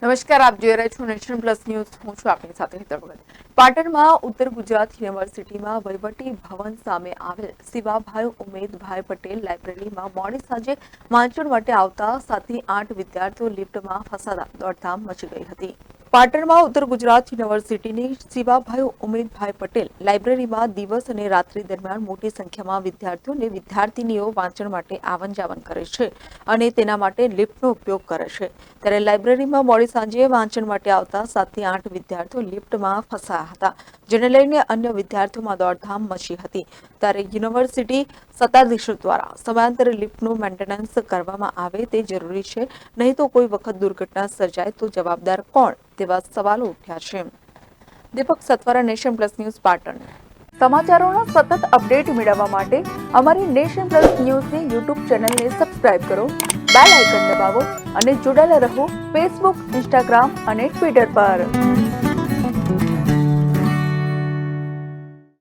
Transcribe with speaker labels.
Speaker 1: નમસ્કાર, આપ જોઈ રહ્યા છો નેશન પ્લસ ન્યૂઝ. હું છું આપની સાથે હેતલ ભગત. પાટણમાં ઉત્તર ગુજરાત યુનિવર્સિટીમાં વહીવટી ભવન સામે આવેલ શિવાભાઈ ઉમેદભાઈ પટેલ લાઇબ્રેરીમાં મોડી સાંજે વાંચન માટે આવતા 7 થી 8 વિદ્યાર્થીઓ લિફ્ટમાં ફસાતા દોડધામ મચી ગઈ હતી. પાટણમાં ઉત્તર ગુજરાત યુનિવર્સિટીની શિવાભાઈ ઉમેદભાઈ પટેલ લાઇબ્રેરીમાં દિવસ અને રાત્રિ દરમિયાન મોટી સંખ્યામાં વિદ્યાર્થીઓ અને વિદ્યાર્થીનીઓ વાંચન માટે આવન જાવન કરે છે અને તેના માટે લિફ્ટનો ઉપયોગ કરે છે. ત્યારે લાઇબ્રેરીમાં મોડી સાંજે વાંચન માટે આવતા 7 થી 8 વિદ્યાર્થીઓ લિફ્ટમાં ફસાયા હતા, જેને લઈને અન્ય વિદ્યાર્થીઓમાં દોડધામ મચી હતી. ત્યારે યુનિવર્સિટી સત્તાધીશો દ્વારા સમયાંતરે લિફ્ટનું મેન્ટેનન્સ કરવામાં આવે તે જરૂરી છે, નહીં તો કોઈ વખત દુર્ઘટના સર્જાય તો જવાબદાર કોણ તેવા સવાલો ઉઠ્યા છે. Deepak Satwara, Nation Plus News, Patan. સમાચારોના સતત અપડેટ મેળવવા માટે અમારી નેશન પ્લસ ન્યૂઝની યુટ્યુબ ચેનલને સબસ્ક્રાઇબ કરો, બેલ આઇકન દબાવો અને જોડાયેલા રહો ફેસબુક, ઇન્સ્ટાગ્રામ અને ટ્વિટર પર.